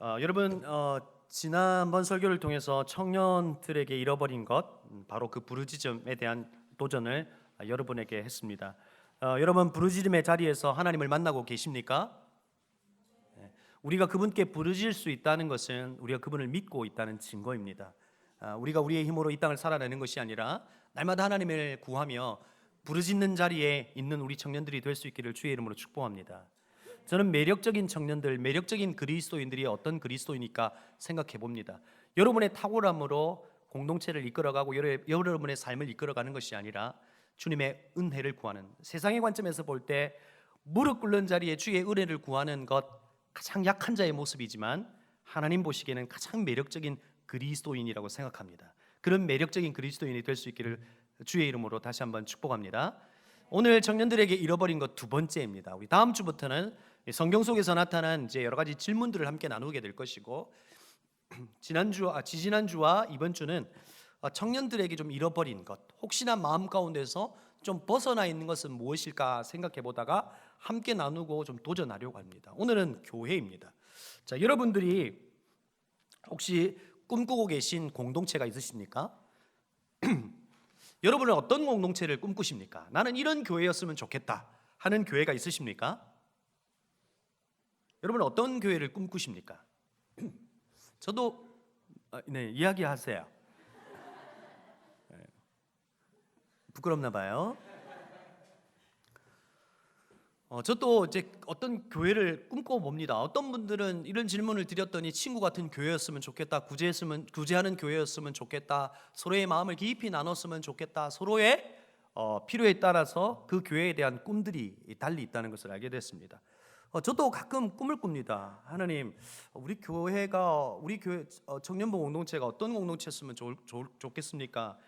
여러분 지난번 설교를 통해서 청년들에게 잃어버린 것 바로 그 부르짖음에 대한 도전을 여러분에게 했습니다. 여러분 부르짖음의 자리에서 하나님을 만나고 계십니까? 우리가 그분께 부르짖을 수 있다는 것은 우리가 그분을 믿고 있다는 증거입니다. 우리가 우리의 힘으로 이 땅을 살아내는 것이 아니라 날마다 하나님을 구하며 부르짖는 자리에 있는 우리 청년들이 될 수 있기를 주의 이름으로 축복합니다. 저는 매력적인 청년들, 매력적인 그리스도인들이 어떤 그리스도이니까 생각해 봅니다. 여러분의 탁월함으로 공동체를 이끌어가고 여러분의 삶을 이끌어가는 것이 아니라 주님의 은혜를 구하는, 세상의 관점에서 볼 때 무릎 꿇는 자리에 주의 은혜를 구하는 것, 가장 약한 자의 모습이지만 하나님 보시기에는 가장 매력적인 그리스도인이라고 생각합니다. 그런 매력적인 그리스도인이 될 수 있기를 주의 이름으로 다시 한번 축복합니다. 오늘 청년들에게 잃어버린 것 두 번째입니다. 우리 다음 주부터는 성경 속에서 나타난 이제 여러 가지 질문들을 함께 나누게 될 것이고, 지지난주와 이번 주는 청년들에게 좀 잃어버린 것, 혹시나 마음 가운데서 좀 벗어나 있는 것은 무엇일까 생각해 보다가 함께 나누고 좀 도전하려고 합니다. 오늘은 교회입니다. 자, 여러분들이 혹시 꿈꾸고 계신 공동체가 있으십니까? 여러분은 어떤 공동체를 꿈꾸십니까? 나는 이런 교회였으면 좋겠다 하는 교회가 있으십니까? 여러분은 어떤 교회를 꿈꾸십니까? 저도 이야기하세요. 부끄럽나 봐요. 저도 이제 어떤 교회를 꿈꿔봅니다. 어떤 분들은 이런 질문을 드렸더니 친구 같은 교회였으면 좋겠다, 구제하는 교회였으면 좋겠다, 서로의 마음을 깊이 나눴으면 좋겠다, 서로의 필요에 따라서 그 교회에 대한 꿈들이 달리 있다는 것을 알게 됐습니다. 저도 가끔 꿈을 꿉니다. 하나님, 우리 교회 청년부 공동체가 어떤 공동체였으면 좋겠습니까?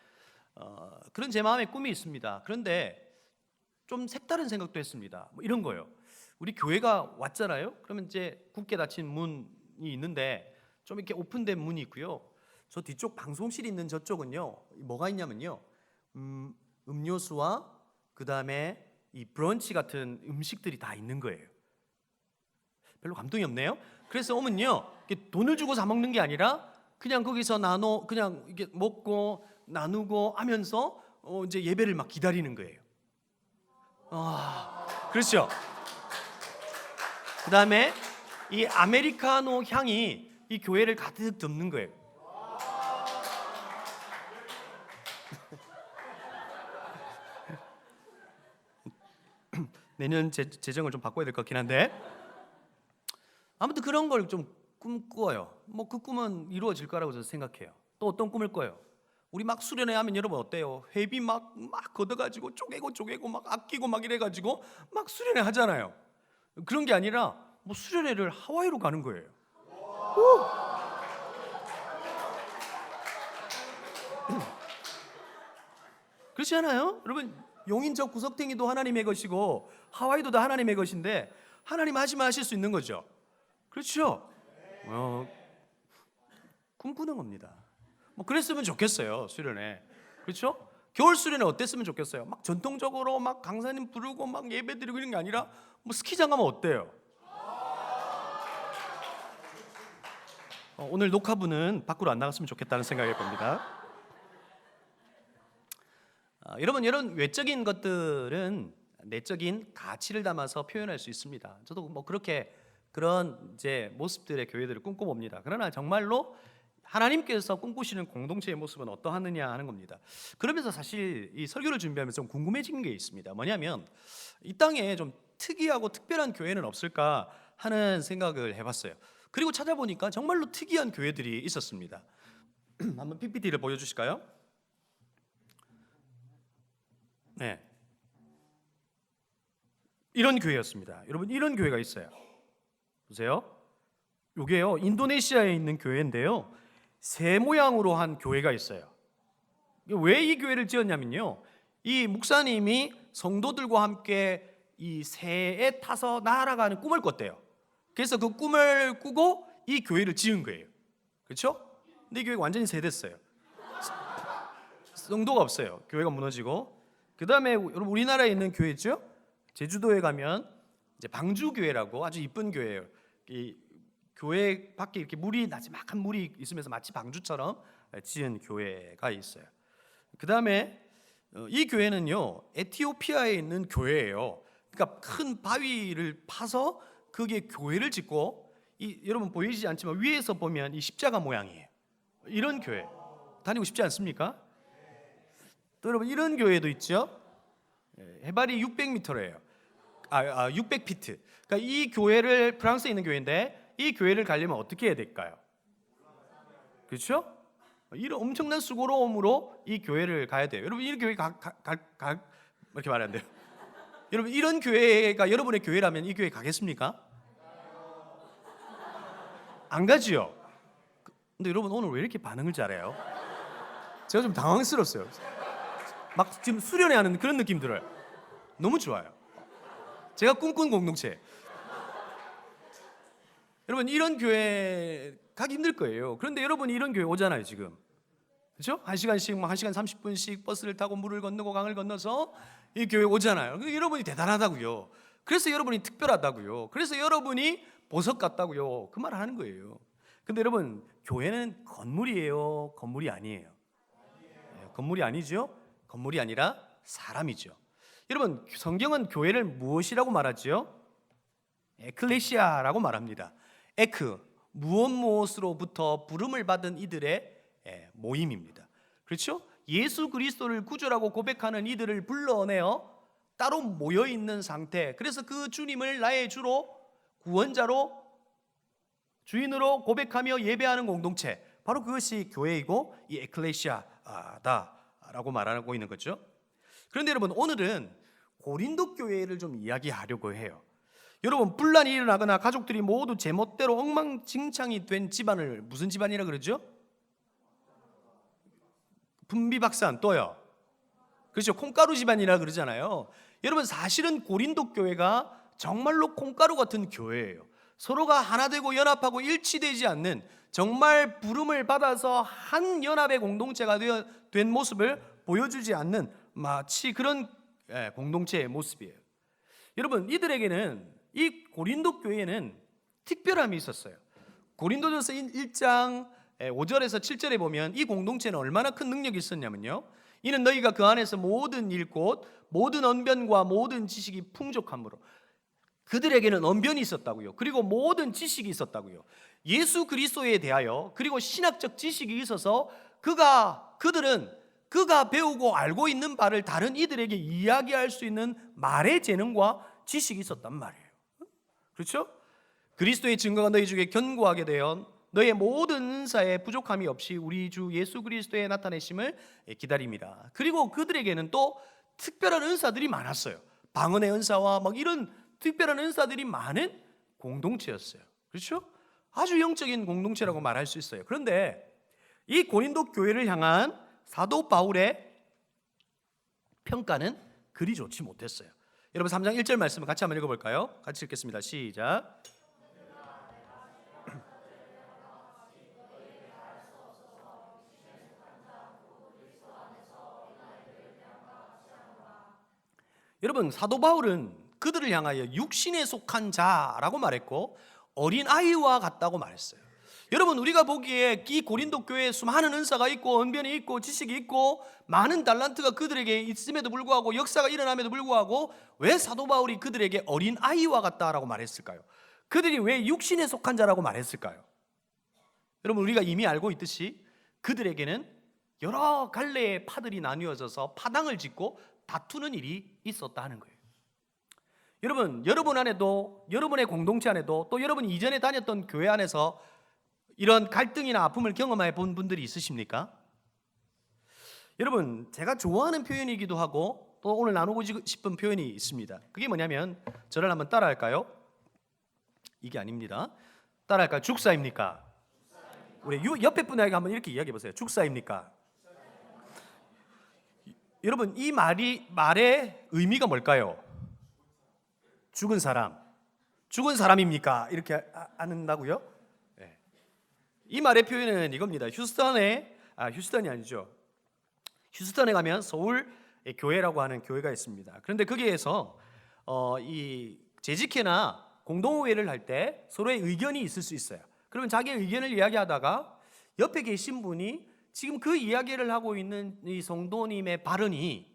그런 제 마음의 꿈이 있습니다. 그런데 좀 색다른 생각도 했습니다. 뭐 이런 거요. 우리 교회가 왔잖아요. 그러면 이제 굳게 닫힌 문이 있는데 좀 이렇게 오픈된 문이 있고요. 저 뒤쪽 방송실이 있는 저쪽은요, 뭐가 있냐면요, 음료수와 그 다음에 이 브런치 같은 음식들이 다 있는 거예요. 별로 감동이 없네요. 그래서 오면요, 돈을 주고 사 먹는 게 아니라 그냥 거기서 그냥 이렇게 먹고 나누고 하면서 이제 예배를 막 기다리는 거예요. 그렇죠. 그 다음에 이 아메리카노 향이 이 교회를 가득 덮는 거예요. 내년 재정을 좀 바꿔야 될 것 같긴 한데, 아무튼 그런 걸 좀 꿈꿔요. 뭐 그 꿈은 이루어질 거라고 저는 생각해요. 또 어떤 꿈을 꿔요? 우리 막 수련회 하면 여러분 어때요? 회비 막 걷어가지고 쪼개고 막 아끼고 막 이래가지고 막 수련회 하잖아요. 그런 게 아니라 뭐 수련회를 하와이로 가는 거예요. 그렇지 않아요? 여러분, 용인적 구석탱이도 하나님의 것이고 하와이도 다 하나님의 것인데 하나님 하시면 하실 수 있는 거죠. 그렇죠? 꿈꾸는 겁니다. 뭐 그랬으면 좋겠어요, 수련회. 그렇죠? 겨울 수련회 어땠으면 좋겠어요? 막 전통적으로 막 강사님 부르고 막 예배 드리고 이런 게 아니라 뭐 스키장 가면 어때요? 오늘 녹화부는 밖으로 안 나갔으면 좋겠다는 생각이 듭니다. 여러분, 이런 외적인 것들은 내적인 가치를 담아서 표현할 수 있습니다. 저도 뭐 그런 이제 모습들의 교회들을 꿈꿔봅니다. 그러나 정말로 하나님께서 꿈꾸시는 공동체의 모습은 어떠하느냐 하는 겁니다. 그러면서 사실 이 설교를 준비하면서 좀 궁금해진 게 있습니다. 뭐냐면 이 땅에 좀 특이하고 특별한 교회는 없을까 하는 생각을 해봤어요. 그리고 찾아보니까 정말로 특이한 교회들이 있었습니다. 한번 PPT를 보여주실까요? 네, 이런 교회였습니다. 여러분, 이런 교회가 있어요. 보세요. 이게요, 인도네시아에 있는 교회인데요, 새 모양으로 한 교회가 있어요. 왜 이 교회를 지었냐면요, 이 목사님이 성도들과 함께 이 새에 타서 날아가는 꿈을 꿨대요. 그래서 그 꿈을 꾸고 이 교회를 지은 거예요. 그렇죠? 근데 이 교회가 완전히 새됐어요. 성도가 없어요. 교회가 무너지고. 그 다음에 여러분, 우리나라에 있는 교회죠. 제주도에 가면 이제 방주교회라고 아주 이쁜 교회예요. 이 교회 밖에 이렇게 물이 나지막한 물이 있으면서 마치 방주처럼 지은 교회가 있어요. 그 다음에 이 교회는요 에티오피아에 있는 교회예요. 그러니까 큰 바위를 파서 거기에 교회를 짓고, 여러분 보이지 않지만 위에서 보면 이 십자가 모양이에요. 이런 교회 다니고 싶지 않습니까? 또 여러분 이런 교회도 있죠. 해발이 600m래요. 600피트. 그러니까 이 교회를, 프랑스에 있는 교회인데 이 교회를 가려면 어떻게 해야 될까요? 그렇죠? 이런 엄청난 수고로움으로 이 교회를 가야 돼요. 여러분 이 교회 이렇게 말이 안 돼요. 여러분 이런 교회가 여러분의 교회라면 이 교회 가겠습니까? 안 가지요. 근데 여러분 오늘 왜 이렇게 반응을 잘해요? 제가 좀 당황스러웠어요. 막 지금 수련회 하는 그런 느낌 들어요. 너무 좋아요. 제가 꿈꾼 공동체. 여러분 이런 교회 가기 힘들 거예요. 그런데 여러분이 이런 교회 오잖아요 지금. 그렇죠? 1시간씩 막 1시간 30분씩 버스를 타고 물을 건너고 강을 건너서 이 교회 오잖아요. 여러분이 대단하다고요. 그래서 여러분이 특별하다고요. 그래서 여러분이 보석 같다고요. 그 말을 하는 거예요. 근데 여러분 교회는 건물이에요, 건물이 아니에요? 건물이 아니죠. 건물이 아니라 사람이죠. 여러분 성경은 교회를 무엇이라고 말하지요? 에클레시아라고 말합니다. 에크, 무엇으로부터 부름을 받은 이들의 모임입니다. 그렇죠? 예수 그리스도를 구주라고 고백하는 이들을 불러내어 따로 모여 있는 상태. 그래서 그 주님을 나의 주로, 구원자로, 주인으로 고백하며 예배하는 공동체, 바로 그것이 교회이고 이 에클레시아다라고 말하고 있는 거죠. 그런데 여러분 오늘은 고린도 교회를 좀 이야기하려고 해요. 여러분 분란이 일어나거나 가족들이 모두 제멋대로 엉망진창이 된 집안을 무슨 집안이라 그러죠? 분비박산. 또요? 그렇죠. 콩가루 집안이라 그러잖아요. 여러분 사실은 고린도 교회가 정말로 콩가루 같은 교회예요. 서로가 하나 되고 연합하고 일치되지 않는, 정말 부름을 받아서 한 연합의 공동체가 된 모습을 보여주지 않는 마치 그런 공동체의 모습이에요. 여러분 이들에게는, 이 고린도 교회에는 특별함이 있었어요. 고린도전서 1장 5절에서 7절에 보면 이 공동체는 얼마나 큰 능력이 있었냐면요, 이는 너희가 그 안에서 모든 일 곧 모든 언변과 모든 지식이 풍족함으로. 그들에게는 언변이 있었다고요. 그리고 모든 지식이 있었다고요. 예수 그리스도에 대하여, 그리고 신학적 지식이 있어서 그들은 그가 배우고 알고 있는 바를 다른 이들에게 이야기할 수 있는 말의 재능과 지식이 있었단 말이에요. 그렇죠? 그리스도의 증거가 너희 중에 견고하게 되어 너의 모든 은사에 부족함이 없이 우리 주 예수 그리스도의 나타내심을 기다립니다. 그리고 그들에게는 또 특별한 은사들이 많았어요. 방언의 은사와 막 이런 특별한 은사들이 많은 공동체였어요. 그렇죠? 아주 영적인 공동체라고 말할 수 있어요. 그런데 이 고린도 교회를 향한 사도 바울의 평가는 그리 좋지 못했어요. 여러분 3장 1절 말씀을 같이 한번 읽어볼까요? 같이 읽겠습니다. 시작. 여러분 사도 바울은 그들을 향하여 육신에 속한 자라고 말했고 어린 아이와 같다고 말했어요. 여러분 우리가 보기에 이 고린도 교회에 수많은 은사가 있고 언변이 있고 지식이 있고 많은 달란트가 그들에게 있음에도 불구하고, 역사가 일어남에도 불구하고 왜 사도 바울이 그들에게 어린 아이와 같다라고 말했을까요? 그들이 왜 육신에 속한 자라고 말했을까요? 여러분 우리가 이미 알고 있듯이 그들에게는 여러 갈래의 파들이 나뉘어져서 파당을 짓고 다투는 일이 있었다는 거예요. 여러분 안에도, 여러분의 공동체 안에도, 또 여러분이 이전에 다녔던 교회 안에서 이런 갈등이나 아픔을 경험해 본 분들이 있으십니까? 여러분 제가 좋아하는 표현이기도 하고 또 오늘 나누고 싶은 표현이 있습니다. 그게 뭐냐면, 저를 한번 따라할까요? 이게 아닙니다. 따라할까요? 죽사입니까? 우리 옆에 분에게 한번 이렇게 이야기해 보세요. 죽사입니까? 여러분 이 말의 의미가 뭘까요? 죽은 사람입니까? 이렇게 한다고요? 네. 이 말의 표현은 이겁니다. 휴스턴에 가면 서울 교회라고 하는 교회가 있습니다. 그런데 거기에서 이 재직회나 공동회를 할 때 서로의 의견이 있을 수 있어요. 그러면 자기의 의견을 이야기하다가 옆에 계신 분이 지금 그 이야기를 하고 있는 이 성도님의 발언이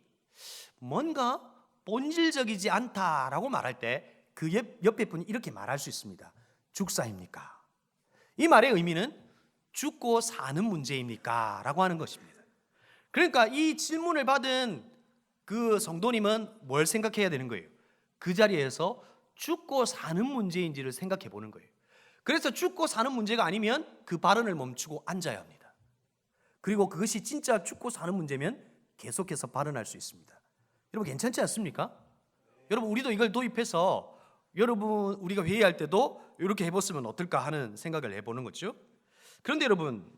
뭔가 본질적이지 않다라고 말할 때 그 옆에 분이 이렇게 말할 수 있습니다. 죽사입니까? 이 말의 의미는 죽고 사는 문제입니까? 라고 하는 것입니다. 그러니까 이 질문을 받은 그 성도님은 뭘 생각해야 되는 거예요? 그 자리에서 죽고 사는 문제인지를 생각해 보는 거예요. 그래서 죽고 사는 문제가 아니면 그 발언을 멈추고 앉아야 합니다. 그리고 그것이 진짜 죽고 사는 문제면 계속해서 발언할 수 있습니다. 여러분 괜찮지 않습니까? 여러분 우리도 이걸 도입해서 여러분 우리가 회의할 때도 이렇게 해봤으면 어떨까 하는 생각을 해보는 거죠. 그런데 여러분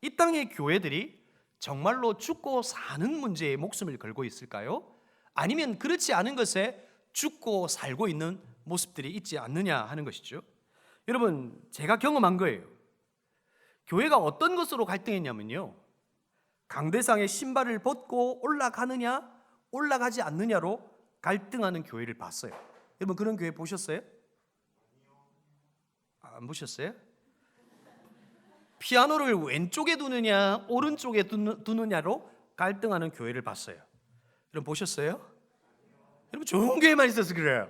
이 땅의 교회들이 정말로 죽고 사는 문제에 목숨을 걸고 있을까요? 아니면 그렇지 않은 것에 죽고 살고 있는 모습들이 있지 않느냐 하는 것이죠. 여러분 제가 경험한 거예요. 교회가 어떤 것으로 갈등했냐면요, 강대상의 신발을 벗고 올라가느냐 올라가지 않느냐로 갈등하는 교회를 봤어요. 여러분 그런 교회 보셨어요? 안 보셨어요? 피아노를 왼쪽에 두느냐 오른쪽에 두느냐로 갈등하는 교회를 봤어요. 여러분 보셨어요? 여러분 좋은 교회만 있어서 그래요.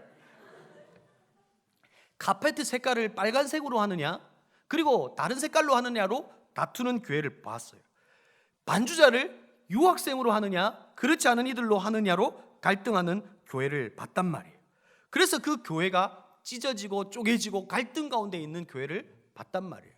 카페트 색깔을 빨간색으로 하느냐 그리고 다른 색깔로 하느냐로 다투는 교회를 봤어요. 반주자를 유학생으로 하느냐 그렇지 않은 이들로 하느냐로 갈등하는 교회를 봤단 말이에요. 그래서 그 교회가 찢어지고 쪼개지고 갈등 가운데 있는 교회를 봤단 말이에요.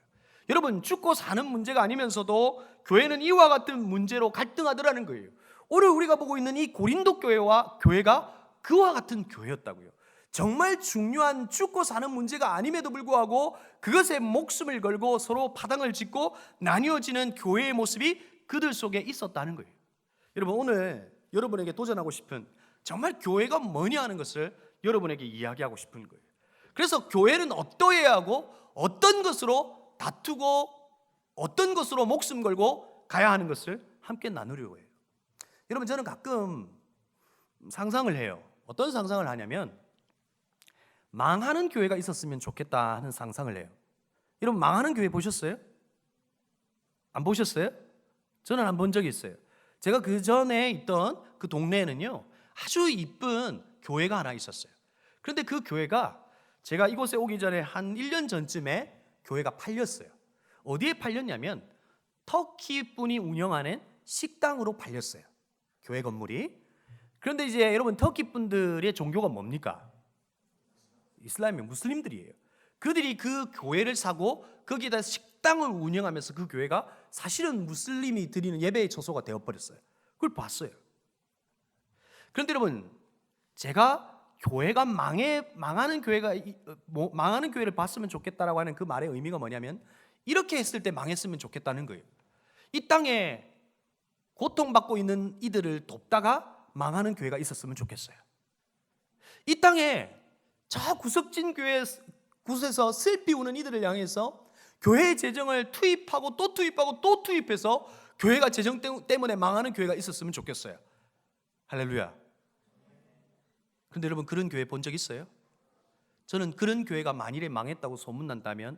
여러분 죽고 사는 문제가 아니면서도 교회는 이와 같은 문제로 갈등하더라는 거예요. 오늘 우리가 보고 있는 이 고린도 교회가 그와 같은 교회였다고요. 정말 중요한 죽고 사는 문제가 아님에도 불구하고 그것에 목숨을 걸고 서로 파당을 짓고 나뉘어지는 교회의 모습이 그들 속에 있었다는 거예요. 여러분 오늘 여러분에게 도전하고 싶은 정말 교회가 뭐냐 하는 것을 여러분에게 이야기하고 싶은 거예요. 그래서 교회는 어떠해야 하고 어떤 것으로 다투고 어떤 것으로 목숨 걸고 가야 하는 것을 함께 나누려고 해요. 여러분 저는 가끔 상상을 해요. 어떤 상상을 하냐면 망하는 교회가 있었으면 좋겠다 하는 상상을 해요. 여러분 망하는 교회 보셨어요? 안 보셨어요? 저는 안 본 적이 있어요. 제가 그 전에 있던 그 동네에는요 아주 이쁜 교회가 하나 있었어요. 그런데 그 교회가 제가 이곳에 오기 전에 한 1년 전쯤에 교회가 팔렸어요. 어디에 팔렸냐면 터키 분이 운영하는 식당으로 팔렸어요. 교회 건물이. 그런데 이제 여러분 터키 분들의 종교가 뭡니까? 이슬람이에요. 무슬림들이에요. 그들이 그 교회를 사고 거기에다 식당을 운영하면서 그 교회가 사실은 무슬림이 드리는 예배의 처소가 되어버렸어요. 그걸 봤어요. 그런데 여러분 제가 교회가 망하는 교회를 봤으면 좋겠다라고 하는 그 말의 의미가 뭐냐면 이렇게 했을 때 망했으면 좋겠다는 거예요. 이 땅에 고통받고 있는 이들을 돕다가 망하는 교회가 있었으면 좋겠어요. 이 땅에 저 구석진 교회 곳에서 슬피 우는 이들을 향해서 교회의 재정을 투입하고 또 투입하고 또 투입해서 교회가 재정 때문에 망하는 교회가 있었으면 좋겠어요. 할렐루야. 그런데 여러분 그런 교회 본 적 있어요? 저는 그런 교회가 만일에 망했다고 소문난다면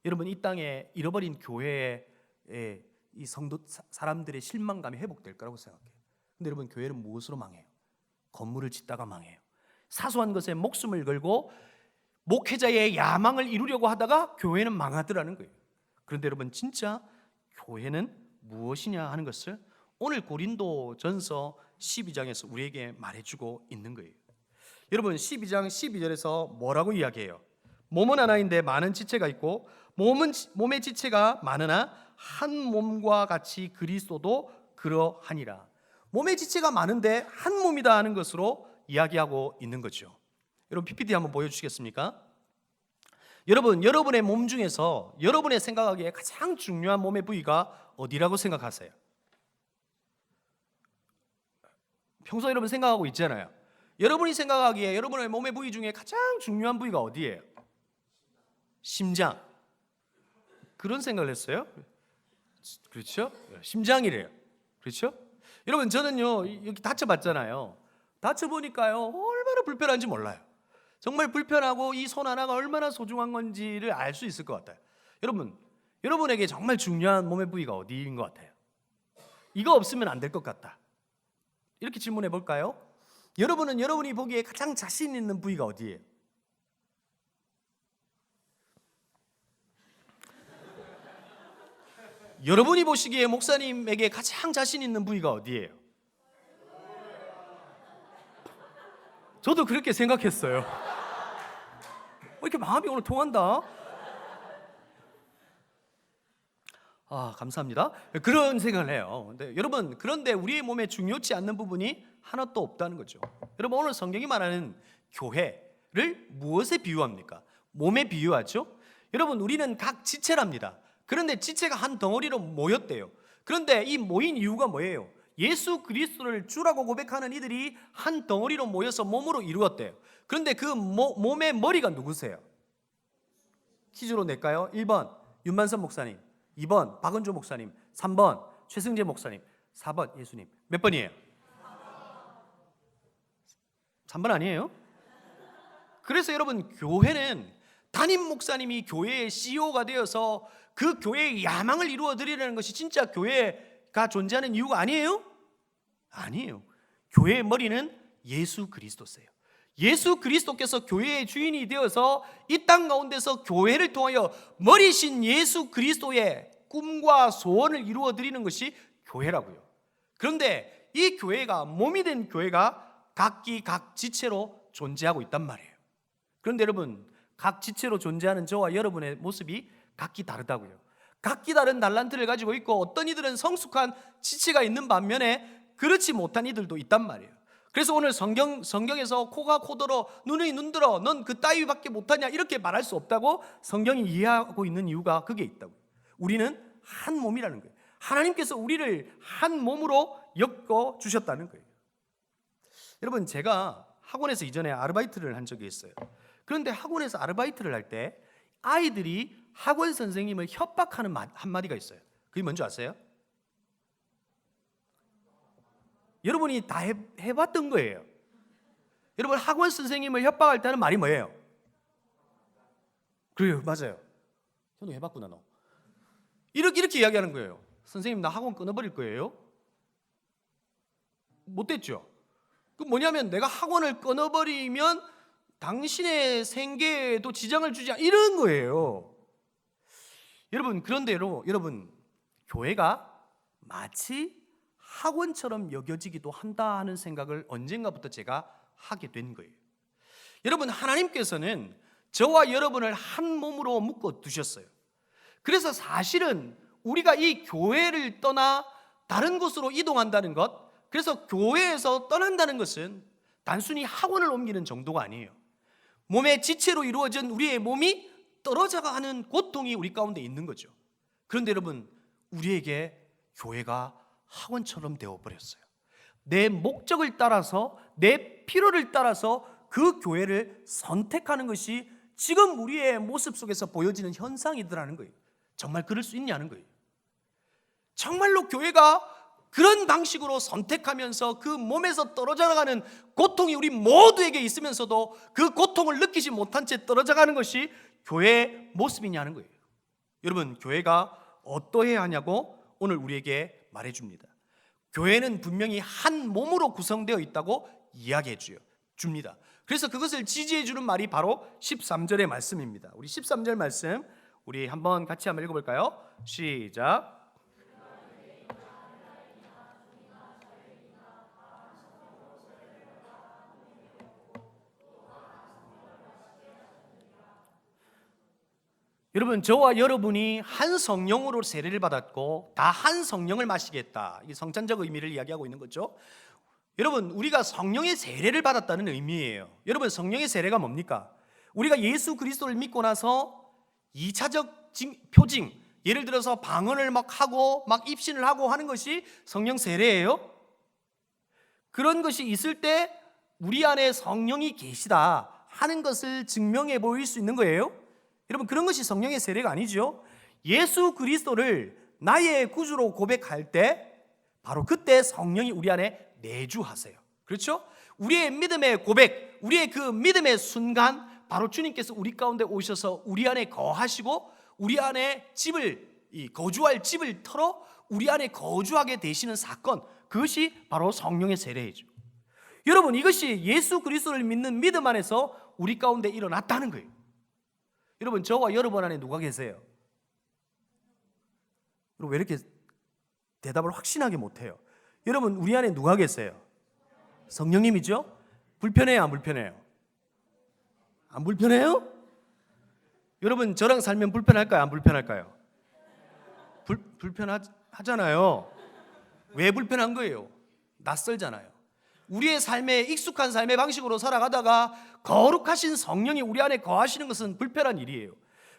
여러분 이 땅에 잃어버린 교회의 이 성도 사람들의 실망감이 회복될 거라고 생각해요. 근데 여러분 교회는 무엇으로 망해요? 건물을 짓다가 망해요. 사소한 것에 목숨을 걸고 목회자의 야망을 이루려고 하다가 교회는 망하더라는 거예요. 그런데 여러분 진짜 교회는 무엇이냐 하는 것을 오늘 고린도전서 12장에서 우리에게 말해주고 있는 거예요. 여러분 12장 12절에서 뭐라고 이야기해요? 몸은 하나인데 많은 지체가 있고 몸의 지체가 많으나 한 몸과 같이 그리스도도 그러하니라. 몸의 지체가 많은데 한 몸이다 하는 것으로 이야기하고 있는 거죠. 여러분 PPT 한번 보여주시겠습니까? 여러분 여러분의 몸 중에서 여러분의 생각하기에 가장 중요한 몸의 부위가 어디라고 생각하세요? 평소에 여러분 생각하고 있잖아요. 여러분이 생각하기에 여러분의 몸의 부위 중에 가장 중요한 부위가 어디예요? 심장. 그런 생각을 했어요? 그렇죠? 심장이래요. 그렇죠? 여러분 저는요 여기 다쳐봤잖아요. 다쳐보니까요 얼마나 불편한지 몰라요. 정말 불편하고 이 손 하나가 얼마나 소중한 건지를 알 수 있을 것 같아요. 여러분에게 정말 중요한 몸의 부위가 어디인 것 같아요? 이거 없으면 안 될 것 같다. 이렇게 질문해 볼까요? 여러분이 보기에 가장 자신 있는 부위가 어디예요? 여러분이 보시기에 목사님에게 가장 자신 있는 부위가 어디예요? 저도 그렇게 생각했어요. 이렇게 마음이 오늘 통한다. 감사합니다. 그런 생각을 해요. 근데 여러분, 그런데 우리의 몸에 중요치 않는 부분이 하나도 없다는 거죠. 여러분, 오늘 성경이 말하는 교회를 무엇에 비유합니까? 몸에 비유하죠. 여러분, 우리는 각 지체랍니다. 그런데 지체가 한 덩어리로 모였대요. 그런데 이 모인 이유가 뭐예요? 예수 그리스도를 주라고 고백하는 이들이 한 덩어리로 모여서 몸으로 이루었대요. 그런데 그 몸의 머리가 누구세요? 퀴즈로 낼까요? 1번 윤만선 목사님, 2번 박은조 목사님, 3번 최승재 목사님, 4번 예수님. 몇 번이에요? 3번 아니에요? 그래서 여러분, 교회는 담임 목사님이 교회의 CEO가 되어서 그 교회의 야망을 이루어 드리려는 것이 진짜 교회가 존재하는 이유가 아니에요? 아니에요. 교회의 머리는 예수 그리스도세요. 예수 그리스도께서 교회의 주인이 되어서 이 땅 가운데서 교회를 통하여 머리신 예수 그리스도의 꿈과 소원을 이루어 드리는 것이 교회라고요. 그런데 이 교회가, 몸이 된 교회가 각기 각 지체로 존재하고 있단 말이에요. 그런데 여러분, 각 지체로 존재하는 저와 여러분의 모습이 각기 다르다고요. 각기 다른 달란트를 가지고 있고, 어떤 이들은 성숙한 지체가 있는 반면에 그렇지 못한 이들도 있단 말이에요. 그래서 오늘 성경에서 코가 코들어 눈이 눈들어 넌 그 따위밖에 못하냐 이렇게 말할 수 없다고 성경이 이해하고 있는 이유가 그게 있다고요. 우리는 한 몸이라는 거예요. 하나님께서 우리를 한 몸으로 엮어 주셨다는 거예요. 여러분, 제가 학원에서 이전에 아르바이트를 한 적이 있어요. 그런데 학원에서 아르바이트를 할 때 아이들이 학원 선생님을 협박하는 한마디가 있어요. 그게 뭔지 아세요? 여러분이 다 해봤던 거예요. 여러분, 학원 선생님을 협박할 때 하는 말이 뭐예요? 그래요, 맞아요. 형도 해봤구나 너. 이렇게 이야기하는 거예요. 선생님, 나 학원 끊어버릴 거예요. 못됐죠? 그 뭐냐면, 내가 학원을 끊어버리면 당신의 생계에도 지장을 주지 않아, 이런 거예요. 여러분, 그런데 여러분, 교회가 마치 학원처럼 여겨지기도 한다 하는 생각을 언젠가부터 제가 하게 된 거예요. 여러분, 하나님께서는 저와 여러분을 한 몸으로 묶어 두셨어요. 그래서 사실은 우리가 이 교회를 떠나 다른 곳으로 이동한다는 것, 그래서 교회에서 떠난다는 것은 단순히 학원을 옮기는 정도가 아니에요. 몸의 지체로 이루어진 우리의 몸이 떨어져가는 고통이 우리 가운데 있는 거죠. 그런데 여러분, 우리에게 교회가 학원처럼 되어버렸어요. 내 목적을 따라서, 내 필요를 따라서 그 교회를 선택하는 것이 지금 우리의 모습 속에서 보여지는 현상이더라는 거예요. 정말 그럴 수 있냐는 거예요. 정말로 교회가 그런 방식으로 선택하면서 그 몸에서 떨어져 나가는 고통이 우리 모두에게 있으면서도 그 고통을 느끼지 못한 채 떨어져 가는 것이 교회의 모습이냐는 거예요. 여러분, 교회가 어떠해야 하냐고 오늘 우리에게 말해줍니다. 교회는 분명히 한 몸으로 구성되어 있다고 이야기해 줍니다. 그래서 그것을 지지해 주는 말이 바로 13절의 말씀입니다. 우리 13절 말씀 우리 같이 한번 읽어볼까요? 시작. 여러분, 저와 여러분이 한 성령으로 세례를 받았고 다 한 성령을 마시겠다, 이 성찬적 의미를 이야기하고 있는 거죠. 여러분, 우리가 성령의 세례를 받았다는 의미예요. 여러분, 성령의 세례가 뭡니까? 우리가 예수 그리스도를 믿고 나서 2차적 표징, 예를 들어서 방언을 막 하고 막 입신을 하고 하는 것이 성령 세례예요. 그런 것이 있을 때 우리 안에 성령이 계시다 하는 것을 증명해 보일 수 있는 거예요. 여러분, 그런 것이 성령의 세례가 아니죠. 예수 그리스도를 나의 구주로 고백할 때 바로 그때 성령이 우리 안에 내주하세요. 그렇죠? 우리의 믿음의 고백, 우리의 그 믿음의 순간 바로 주님께서 우리 가운데 오셔서 우리 안에 거하시고 우리 안에 거주할 집을 털어 우리 안에 거주하게 되시는 사건, 그것이 바로 성령의 세례이죠. 여러분, 이것이 예수 그리스도를 믿는 믿음 안에서 우리 가운데 일어났다는 거예요. 여러분, 저와 여러분 안에 누가 계세요? 왜 이렇게 대답을 확신하게 못해요? 여러분, 우리 안에 누가 계세요? 성령님이죠? 불편해요, 안 불편해요? 안 불편해요? 여러분, 저랑 살면 불편할까요, 안 불편할까요? 불편하잖아요. 왜 불편한 거예요? 낯설잖아요. 우리의 삶에 익숙한 삶의 방식으로 살아가다가 거룩하신 성령이 우리 안에 거하시는 것은 불편한 일이에요.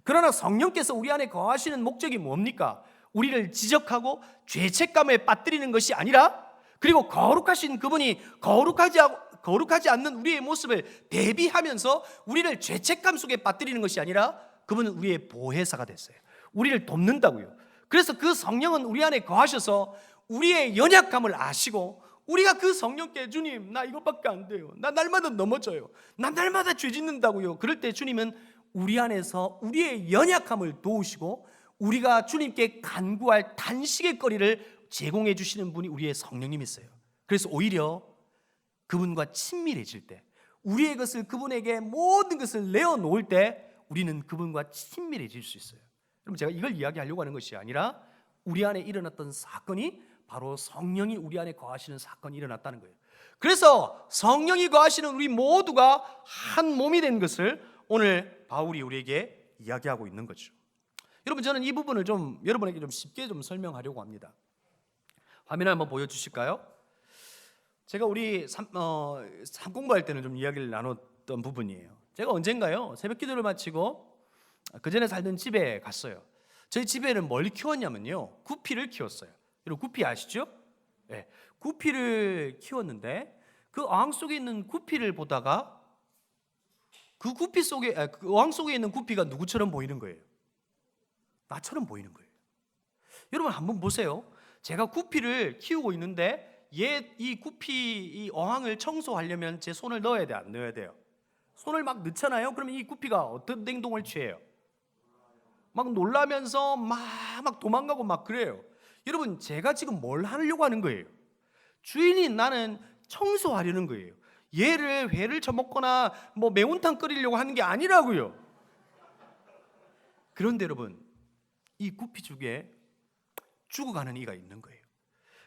그러나 성령께서 우리 안에 거하시는 목적이 뭡니까? 우리를 지적하고 죄책감에 빠뜨리는 것이 아니라, 그리고 거룩하신 그분이 거룩하지 않는 우리의 모습을 대비하면서 우리를 죄책감 속에 빠뜨리는 것이 아니라, 그분은 우리의 보혜사가 됐어요. 우리를 돕는다고요. 그래서 그 성령은 우리 안에 거하셔서 우리의 연약함을 아시고, 우리가 그 성령께, 주님, 나 이것밖에 안 돼요, 나 날마다 넘어져요, 나 날마다 죄 짓는다고요. 그럴 때 주님은 우리 안에서 우리의 연약함을 도우시고 우리가 주님께 간구할 단식의 거리를 제공해 주시는 분이 우리의 성령님이세요. 그래서 오히려 그분과 친밀해질 때, 우리의 것을 그분에게 모든 것을 내어놓을 때 우리는 그분과 친밀해질 수 있어요. 그럼 제가 이걸 이야기하려고 하는 것이 아니라, 우리 안에 일어났던 사건이 바로 성령이 우리 안에 거하시는 사건이 일어났다는 거예요. 그래서 성령이 거하시는 우리 모두가 한 몸이 된 것을 오늘 바울이 우리에게 이야기하고 있는 거죠. 여러분, 저는 이 부분을 여러분에게 쉽게 설명하려고 합니다. 화면을 한번 보여주실까요? 제가 우리 공부할 때는 이야기를 나눴던 부분이에요. 제가 언젠가요, 새벽 기도를 마치고 그 전에 살던 집에 갔어요. 저희 집에는 뭘 키웠냐면요, 구피를 키웠어요. 여러분, 구피 아시죠? 네, 구피를 키웠는데 그 어항 속에 있는 구피를 보다가 그 어항 속에 있는 구피가 누구처럼 보이는 거예요? 나처럼 보이는 거예요. 여러분, 한번 보세요. 제가 구피를 키우고 있는데 이 어항을 청소하려면 제 손을 넣어야 돼, 안 넣어야 돼요? 손을 막 넣잖아요. 그러면 이 구피가 어떤 행동을 취해요? 막 놀라면서 막 도망가고 막 그래요. 여러분, 제가 지금 뭘 하려고 하는 거예요? 주인이 나는 청소하려는 거예요. 얘를 회를 처먹거나 매운탕 끓이려고 하는 게 아니라고요. 그런데 여러분, 이 구피 중에 죽어가는 이가 있는 거예요.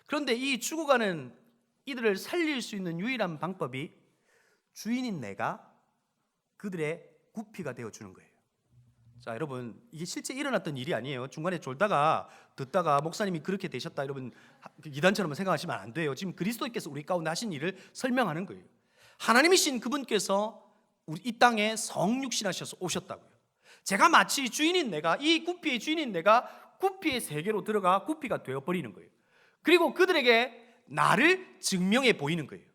그런데 이 죽어가는 이들을 살릴 수 있는 유일한 방법이 주인인 내가 그들의 구피가 되어주는 거예요. 자, 여러분, 이게 실제 일어났던 일이 아니에요. 중간에 졸다가 듣다가 목사님이 그렇게 되셨다, 여러분 이단처럼 생각하시면 안 돼요. 지금 그리스도께서 우리 가운데 하신 일을 설명하는 거예요. 하나님이신 그분께서 이 땅에 성육신하셔서 오셨다고요. 제가 마치 주인인 내가, 이 구피의 주인인 내가 구피의 세계로 들어가 구피가 되어버리는 거예요. 그리고 그들에게 나를 증명해 보이는 거예요.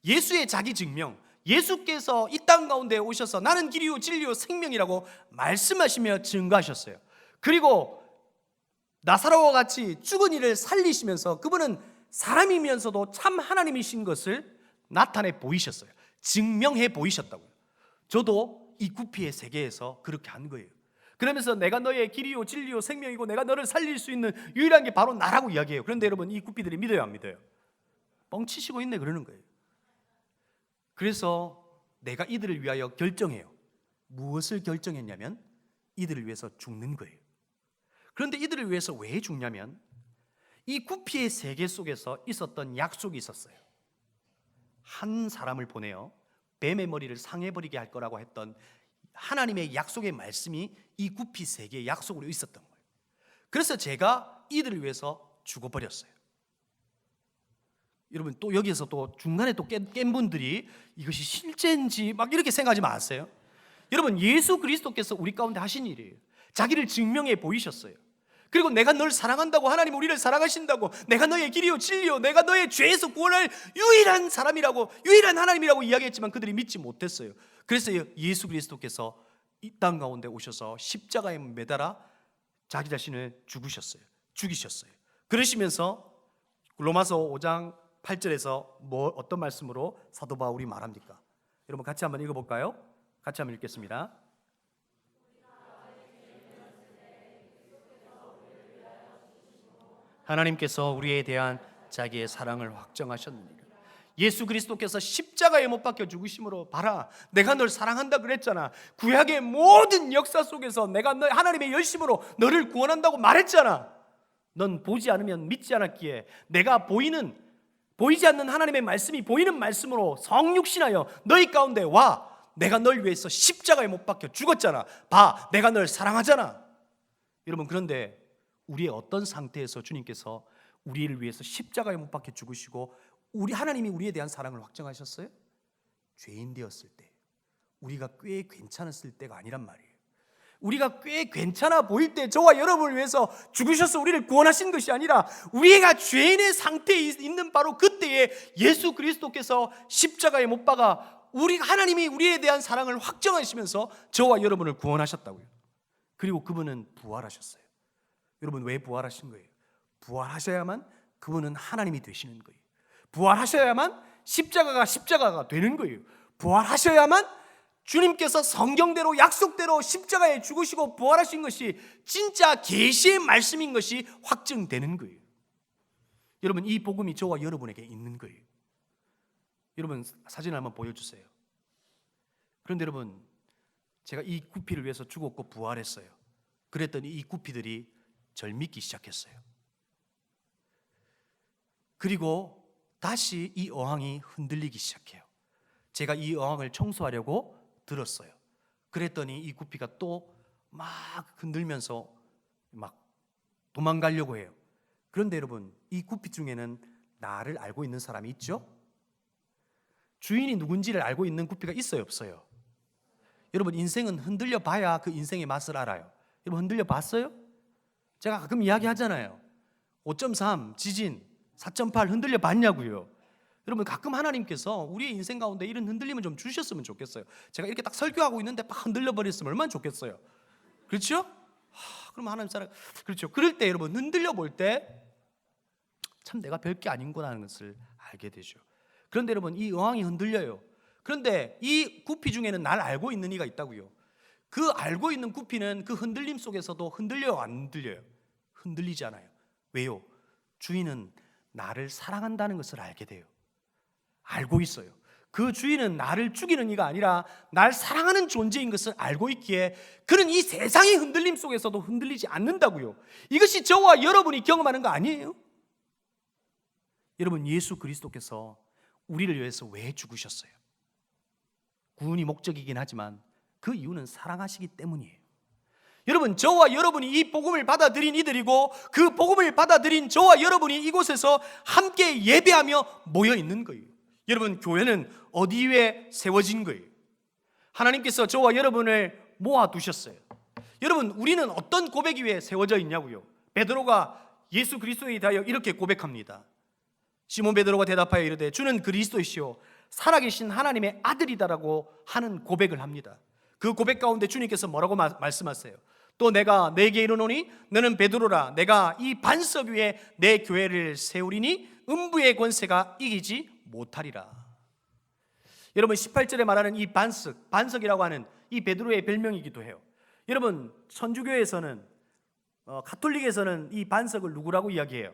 예수의 자기 증명, 예수께서 이 땅 가운데 오셔서 나는 길이요 진리요 생명이라고 말씀하시며 증거하셨어요. 그리고 나사로와 같이 죽은 이를 살리시면서 그분은 사람이면서도 참 하나님이신 것을 나타내 보이셨어요. 증명해 보이셨다고요. 저도 이 구피의 세계에서 그렇게 한 거예요. 그러면서 내가 너의 길이요 진리요 생명이고 내가 너를 살릴 수 있는 유일한 게 바로 나라고 이야기해요. 그런데 여러분, 이 구피들이 믿어요, 안 믿어요? 뻥치시고 있네 그러는 거예요. 그래서 내가 이들을 위하여 결정해요. 무엇을 결정했냐면 이들을 위해서 죽는 거예요. 그런데 이들을 위해서 왜 죽냐면 이 구피의 세계 속에서 있었던 약속이 있었어요. 한 사람을 보내어 뱀의 머리를 상해버리게 할 거라고 했던 하나님의 약속의 말씀이 이 구피 세계의 약속으로 있었던 거예요. 그래서 제가 이들을 위해서 죽어버렸어요. 여러분, 또 여기에서 또 중간에 또 깬 분들이 이것이 실제인지 막 이렇게 생각하지 마세요. 여러분, 예수 그리스도께서 우리 가운데 하신 일이에요. 자기를 증명해 보이셨어요. 그리고 내가 널 사랑한다고, 하나님 우리를 사랑하신다고, 내가 너의 길이요 진리요 내가 너의 죄에서 구원할 유일한 사람이라고, 유일한 하나님이라고 이야기했지만 그들이 믿지 못했어요. 그래서 예수 그리스도께서 이 땅 가운데 오셔서 십자가에 매달아 자기 자신을 죽이셨어요. 그러시면서 로마서 5장 8절에서 어떤 말씀으로 사도 바울이 말합니까? 여러분, 같이 한번 읽어볼까요? 같이 한번 읽겠습니다. 하나님께서 우리에 대한 자기의 사랑을 확정하셨느니라. 예수 그리스도께서 십자가에 못 박혀 죽으심으로 봐라, 내가 널 사랑한다 그랬잖아. 구약의 모든 역사 속에서 내가 너 하나님의 열심으로 너를 구원한다고 말했잖아. 넌 보지 않으면 믿지 않았기에 내가 보이지 않는 하나님의 말씀이 보이는 말씀으로 성육신하여 너희 가운데 와, 내가 널 위해서 십자가에 못 박혀 죽었잖아. 봐, 내가 널 사랑하잖아. 여러분, 그런데 우리의 어떤 상태에서 주님께서 우리를 위해서 십자가에 못 박혀 죽으시고 하나님이 우리에 대한 사랑을 확정하셨어요? 죄인 되었을 때, 우리가 꽤 괜찮았을 때가 아니란 말이에요. 우리가 꽤 괜찮아 보일 때 저와 여러분을 위해서 죽으셔서 우리를 구원하신 것이 아니라 우리가 죄인의 상태에 있는 바로 그때에 예수 그리스도께서 십자가에 못 박아 하나님이 우리에 대한 사랑을 확정하시면서 저와 여러분을 구원하셨다고요. 그리고 그분은 부활하셨어요. 여러분, 왜 부활하신 거예요? 부활하셔야만 그분은 하나님이 되시는 거예요. 부활하셔야만 십자가가 되는 거예요. 부활하셔야만 주님께서 성경대로 약속대로 십자가에 죽으시고 부활하신 것이 진짜 계시의 말씀인 것이 확증되는 거예요. 여러분, 이 복음이 저와 여러분에게 있는 거예요. 여러분, 사진을 한번 보여주세요. 그런데 여러분, 제가 이 구피를 위해서 죽었고 부활했어요. 그랬더니 이 구피들이 절 믿기 시작했어요. 그리고 다시 이 어항이 흔들리기 시작해요. 제가 이 어항을 청소하려고 들었어요. 그랬더니 이 구피가 또 막 흔들면서 막 도망가려고 해요. 그런데 여러분, 이 구피 중에는 나를 알고 있는 사람이 있죠? 주인이 누군지를 알고 있는 구피가 있어요, 없어요? 여러분, 인생은 흔들려 봐야 그 인생의 맛을 알아요. 여러분, 흔들려 봤어요? 제가 가끔 이야기하잖아요. 5.3 지진, 4.8 흔들려 봤냐고요. 여러분, 가끔 하나님께서 우리의 인생 가운데 이런 흔들림을 좀 주셨으면 좋겠어요. 제가 이렇게 딱 설교하고 있는데 막 흔들려 버렸으면 얼마나 좋겠어요. 그렇죠? 그럼 하나님 사랑, 그렇죠. 그럴 때 여러분, 흔들려 볼 때 참 내가 별게 아닌구나 하는 것을 알게 되죠. 그런데 여러분, 이 어항이 흔들려요. 그런데 이 구피 중에는 날 알고 있는 이가 있다고요. 그 알고 있는 구피는 그 흔들림 속에서도 흔들려요, 안 흔들려요? 흔들리지 않아요. 왜요? 주인은 나를 사랑한다는 것을 알게 돼요. 알고 있어요. 그 주인은 나를 죽이는 이가 아니라 날 사랑하는 존재인 것을 알고 있기에 그는 이 세상의 흔들림 속에서도 흔들리지 않는다고요. 이것이 저와 여러분이 경험하는 거 아니에요? 여러분, 예수 그리스도께서 우리를 위해서 왜 죽으셨어요? 구원이 목적이긴 하지만 그 이유는 사랑하시기 때문이에요. 여러분, 저와 여러분이 이 복음을 받아들인 이들이고 그 복음을 받아들인 저와 여러분이 이곳에서 함께 예배하며 모여 있는 거예요. 여러분, 교회는 어디 위에 세워진 거예요? 하나님께서 저와 여러분을 모아두셨어요. 여러분, 우리는 어떤 고백 위에 세워져 있냐고요? 베드로가 예수 그리스도에 대하여 이렇게 고백합니다. 시몬 베드로가 대답하여 이르되 주는 그리스도이시오 살아계신 하나님의 아들이다라고 하는 고백을 합니다. 그 고백 가운데 주님께서 뭐라고 말씀하세요? 또 내가 내게 이르노니 너는 베드로라 내가 이 반석 위에 내 교회를 세우리니 음부의 권세가 이기지 못하리라. 여러분, 18절에 말하는 이 반석이라고 하는 이 베드로의 별명이기도 해요. 여러분, 천주교에서는 가톨릭에서는 이 반석을 누구라고 이야기해요?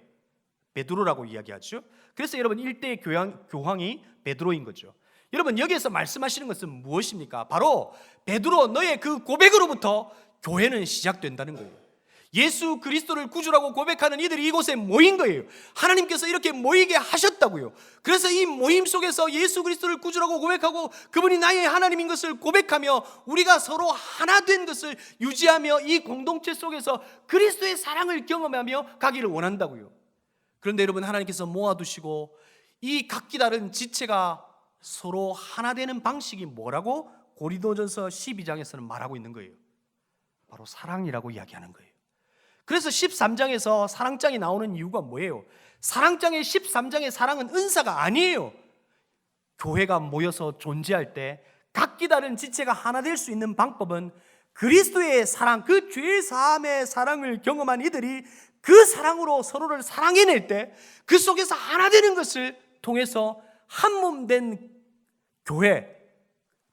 베드로라고 이야기하죠. 그래서 여러분, 일대의 교황이 베드로인 거죠. 여러분, 여기에서 말씀하시는 것은 무엇입니까? 바로 베드로 너의 그 고백으로부터 교회는 시작된다는 거예요. 예수 그리스도를 구주라고 고백하는 이들이 이곳에 모인 거예요. 하나님께서 이렇게 모이게 하셨다고요. 그래서 이 모임 속에서 예수 그리스도를 구주라고 고백하고 그분이 나의 하나님인 것을 고백하며 우리가 서로 하나 된 것을 유지하며 이 공동체 속에서 그리스도의 사랑을 경험하며 가기를 원한다고요. 그런데 여러분, 하나님께서 모아두시고 이 각기 다른 지체가 서로 하나 되는 방식이 뭐라고 고린도전서 12장에서는 말하고 있는 거예요. 바로 사랑이라고 이야기하는 거예요. 그래서 13장에서 사랑장이 나오는 이유가 뭐예요? 사랑장의 13장의 사랑은 은사가 아니에요. 교회가 모여서 존재할 때 각기 다른 지체가 하나 될 수 있는 방법은 그리스도의 사랑, 그 죄 사함의 사랑을 경험한 이들이 그 사랑으로 서로를 사랑해낼 때 그 속에서 하나 되는 것을 통해서 한 몸 된 교회,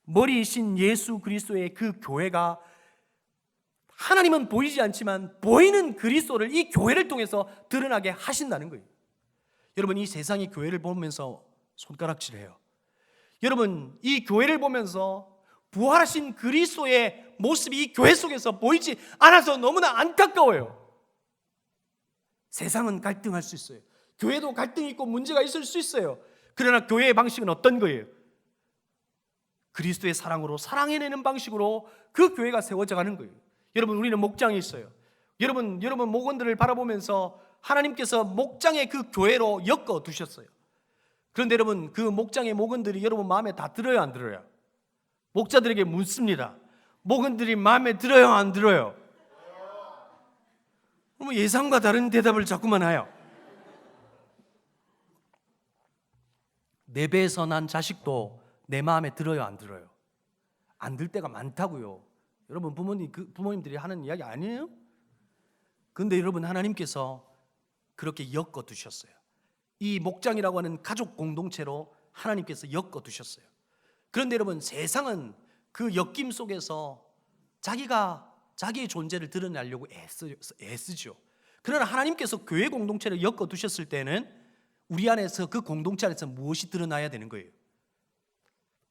머리이신 예수 그리스도의 그 교회가 하나님은 보이지 않지만 보이는 그리스도를 이 교회를 통해서 드러나게 하신다는 거예요. 여러분, 이 세상이 교회를 보면서 손가락질해요. 여러분, 이 교회를 보면서 부활하신 그리스도의 모습이 이 교회 속에서 보이지 않아서 너무나 안타까워요. 세상은 갈등할 수 있어요. 교회도 갈등이 있고 문제가 있을 수 있어요. 그러나 교회의 방식은 어떤 거예요? 그리스도의 사랑으로 사랑해내는 방식으로 그 교회가 세워져 가는 거예요. 여러분, 우리는 목장이 있어요. 여러분 목원들을 바라보면서 하나님께서 목장의 그 교회로 엮어 두셨어요. 그런데 여러분, 그 목장의 목원들이 여러분 마음에 다 들어요, 안 들어요? 목자들에게 묻습니다. 목원들이 마음에 들어요, 안 들어요? 그럼 예상과 다른 대답을 자꾸만 해요. 내 배에서 난 자식도 내 마음에 들어요, 안 들어요? 안 들 때가 많다고요. 여러분, 부모님들이 하는 이야기 아니에요? 그런데 여러분, 하나님께서 그렇게 엮어 두셨어요. 이 목장이라고 하는 가족 공동체로 하나님께서 엮어 두셨어요. 그런데 여러분, 세상은 그 엮임 속에서 자기의 존재를 드러내려고 애쓰죠. 그러나 하나님께서 교회 공동체를 엮어 두셨을 때는 우리 안에서, 그 공동체 안에서 무엇이 드러나야 되는 거예요?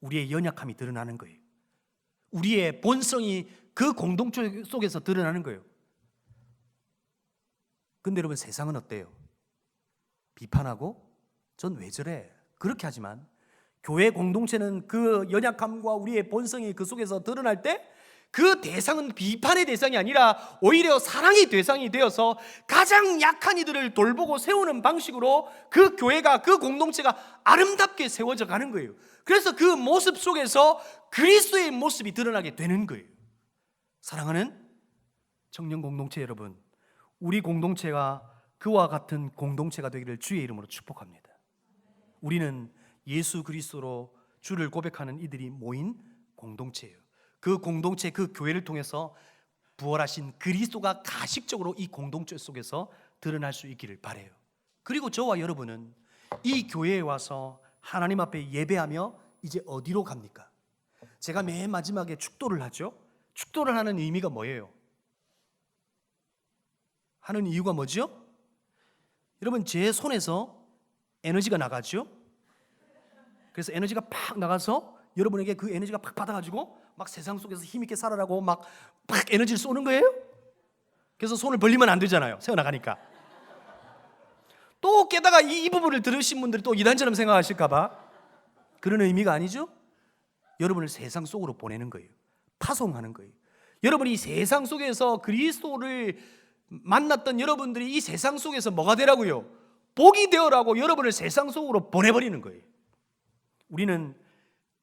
우리의 연약함이 드러나는 거예요. 우리의 본성이 그 공동체 속에서 드러나는 거예요. 근데 여러분, 세상은 어때요? 비판하고 전 왜 저래? 그렇게 하지만 교회 공동체는 그 연약함과 우리의 본성이 그 속에서 드러날 때 그 대상은 비판의 대상이 아니라 오히려 사랑의 대상이 되어서 가장 약한 이들을 돌보고 세우는 방식으로 그 교회가, 그 공동체가 아름답게 세워져 가는 거예요. 그래서 그 모습 속에서 그리스도의 모습이 드러나게 되는 거예요. 사랑하는 청년 공동체 여러분, 우리 공동체가 그와 같은 공동체가 되기를 주의 이름으로 축복합니다. 우리는 예수 그리스도로 주를 고백하는 이들이 모인 공동체예요. 그 공동체, 그 교회를 통해서 부활하신 그리스도가 가식적으로 이 공동체 속에서 드러날 수 있기를 바라요. 그리고 저와 여러분은 이 교회에 와서 하나님 앞에 예배하며 이제 어디로 갑니까? 제가 맨 마지막에 축도를 하죠. 축도를 하는 의미가 뭐예요? 하는 이유가 뭐죠? 여러분, 제 손에서 에너지가 나가죠. 그래서 에너지가 팍 나가서 여러분에게 그 에너지가 팍 받아가지고 막 세상 속에서 힘있게 살아라고 막 에너지를 쏘는 거예요. 그래서 손을 벌리면 안 되잖아요, 새어나가니까. 또 게다가 이 부분을 들으신 분들이 또 이단처럼 생각하실까봐 그런 의미가 아니죠. 여러분을 세상 속으로 보내는 거예요. 파송하는 거예요. 여러분이 세상 속에서 그리스도를 만났던 여러분들이 이 세상 속에서 뭐가 되라고요? 복이 되어라고 여러분을 세상 속으로 보내버리는 거예요. 우리는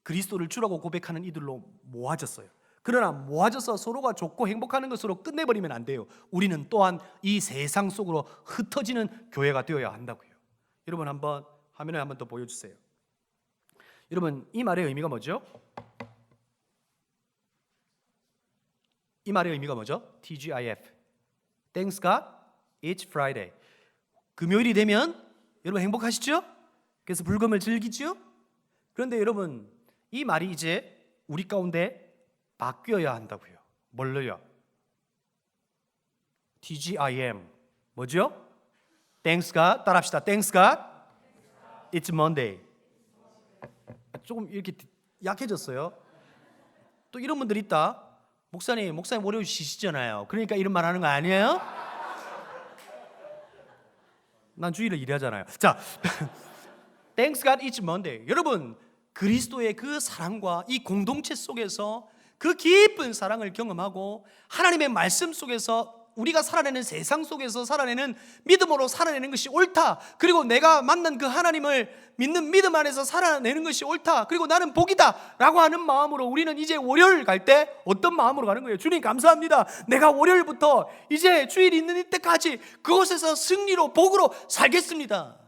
그리스도를 주라고 고백하는 이들로 모아졌어요. 그러나 모아져서 서로가 좋고 행복하는 것으로 끝내버리면 안 돼요. 우리는 또한 이 세상 속으로 흩어지는 교회가 되어야 한다고요. 여러분, 한번 화면에 한번 더 보여주세요. 여러분, 이 말의 의미가 뭐죠? 이 말의 의미가 뭐죠? TGIF, Thanks God, It's Friday. 금요일이 되면 여러분 행복하시죠? 그래서 불금을 즐기죠? 그런데 여러분, 이 말이 이제 우리 가운데 바뀌어야 한다고요. 뭘로요? TGIM 뭐죠? Thanks God, 따라합시다. Thanks God, It's Monday. 조금 이렇게 약해졌어요. 또 이런 분들 있다. 목사님 월요일 쉬시잖아요. 그러니까 이런 말 하는 거 아니에요? 난 주일을 일하잖아요. 자, Thanks God it's Monday. 여러분, 그리스도의 그 사랑과 이 공동체 속에서 그 깊은 사랑을 경험하고 하나님의 말씀 속에서 우리가 살아내는 세상 속에서 살아내는 믿음으로 살아내는 것이 옳다. 그리고 내가 만난 그 하나님을 믿는 믿음 안에서 살아내는 것이 옳다. 그리고 나는 복이다 라고 하는 마음으로 우리는 이제 월요일 갈 때 어떤 마음으로 가는 거예요? 주님 감사합니다. 내가 월요일부터 이제 주일 있는 이때까지 그곳에서 승리로 복으로 살겠습니다.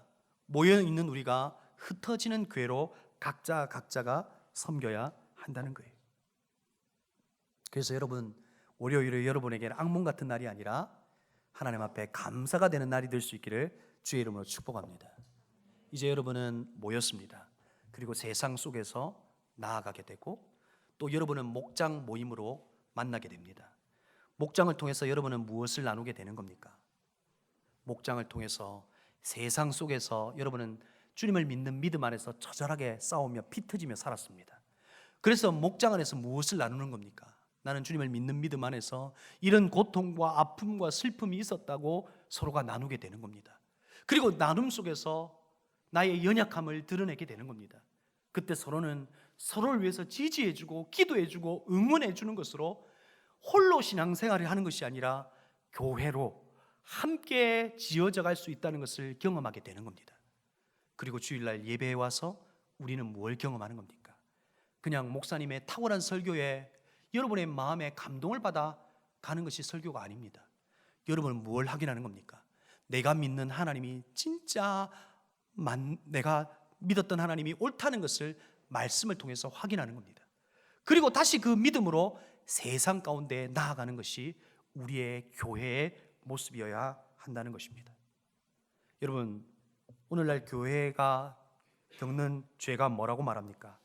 모여있는 우리가 흩어지는 교회로 각자가 섬겨야 한다는 거예요. 그래서 여러분, 월요일은 여러분에게는 악몽 같은 날이 아니라 하나님 앞에 감사가 되는 날이 될 수 있기를 주의 이름으로 축복합니다. 이제 여러분은 모였습니다. 그리고 세상 속에서 나아가게 되고 또 여러분은 목장 모임으로 만나게 됩니다. 목장을 통해서 여러분은 무엇을 나누게 되는 겁니까? 목장을 통해서 세상 속에서 여러분은 주님을 믿는 믿음 안에서 처절하게 싸우며 피 터지며 살았습니다. 그래서 목장 안에서 무엇을 나누는 겁니까? 나는 주님을 믿는 믿음 안에서 이런 고통과 아픔과 슬픔이 있었다고 서로가 나누게 되는 겁니다. 그리고 나눔 속에서 나의 연약함을 드러내게 되는 겁니다. 그때 서로는 서로를 위해서 지지해주고 기도해주고 응원해주는 것으로 홀로 신앙생활을 하는 것이 아니라 교회로 함께 지어져 갈 수 있다는 것을 경험하게 되는 겁니다. 그리고 주일날 예배에 와서 우리는 뭘 경험하는 겁니까? 그냥 목사님의 탁월한 설교에 여러분의 마음에 감동을 받아 가는 것이 설교가 아닙니다. 여러분은 뭘 확인하는 겁니까? 내가 믿는 하나님이 진짜 내가 믿었던 하나님이 옳다는 것을 말씀을 통해서 확인하는 겁니다. 그리고 다시 그 믿음으로 세상 가운데 나아가는 것이 우리의 교회의 모습이어야 한다는 것입니다. 여러분, 오늘날 교회가 겪는 죄가 뭐라고 말합니까?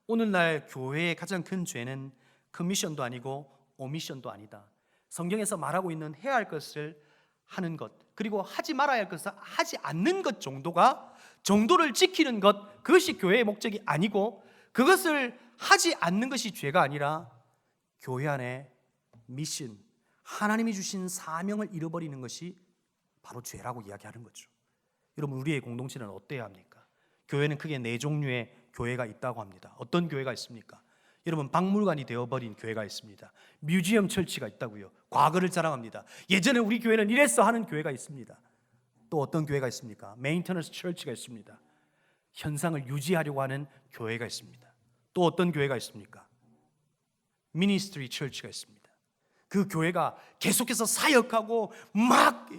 오늘날 교회의 가장 큰 죄는 커미션도 아니고 오미션도 아니다. 성경에서 말하고 있는 해야 할 것을 하는 것, 그리고 하지 말아야 할 것을 하지 않는 것 정도를 지키는 것, 그것이 교회의 목적이 아니고, 그것을 하지 않는 것이 죄가 아니라 교회 안에 미션, 하나님이 주신 사명을 잃어버리는 것이 바로 죄라고 이야기하는 거죠. 여러분, 우리의 공동체는 어때야 합니까? 교회는 크게 네 종류의 교회가 있다고 합니다. 어떤 교회가 있습니까? 여러분, 박물관이 되어버린 교회가 있습니다. 뮤지엄 철치가 있다고요. 과거를 자랑합니다. 예전에 우리 교회는 이랬어 하는 교회가 있습니다. 또 어떤 교회가 있습니까? 메인터넌스 철치가 있습니다. 현상을 유지하려고 하는 교회가 있습니다. 또 어떤 교회가 있습니까? 미니스트리 철치가 있습니다. 그 교회가 계속해서 사역하고 막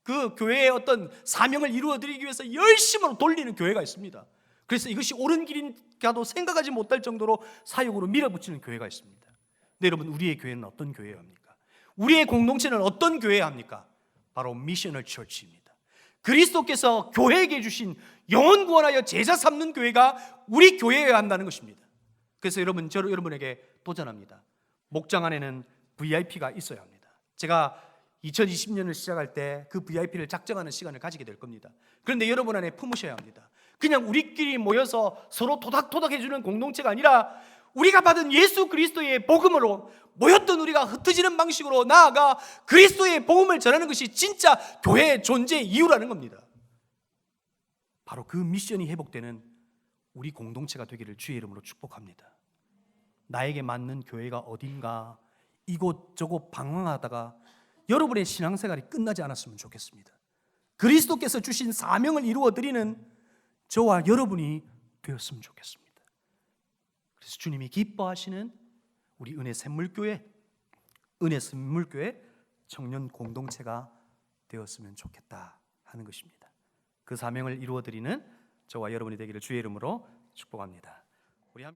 그 교회의 어떤 사명을 이루어드리기 위해서 열심으로 돌리는 교회가 있습니다. 그래서 이것이 옳은 길인가도 생각하지 못할 정도로 사역으로 밀어붙이는 교회가 있습니다. 근데 여러분, 우리의 교회는 어떤 교회여야 합니까? 우리의 공동체는 어떤 교회여야 합니까? 바로 미셔널 처치입니다. 그리스도께서 교회에게 주신 영혼 구원하여 제자 삼는 교회가 우리 교회여야 한다는 것입니다. 그래서 여러분에게 도전합니다. 목장 안에는 VIP가 있어야 합니다. 제가 2020년을 시작할 때 그 VIP를 작정하는 시간을 가지게 될 겁니다. 그런데 여러분 안에 품으셔야 합니다. 그냥 우리끼리 모여서 서로 토닥토닥 해주는 공동체가 아니라 우리가 받은 예수 그리스도의 복음으로 모였던 우리가 흩어지는 방식으로 나아가 그리스도의 복음을 전하는 것이 진짜 교회의 존재의 이유라는 겁니다. 바로 그 미션이 회복되는 우리 공동체가 되기를 주의 이름으로 축복합니다. 나에게 맞는 교회가 어딘가 이곳저곳 방황하다가 여러분의 신앙생활이 끝나지 않았으면 좋겠습니다. 그리스도께서 주신 사명을 이루어드리는 저와 여러분이 되었으면 좋겠습니다. 그래서 주님이 기뻐하시는 우리 은혜 샘물교회 청년 공동체가 되었으면 좋겠다 하는 것입니다. 그 사명을 이루어드리는 저와 여러분이 되기를 주의 이름으로 축복합니다.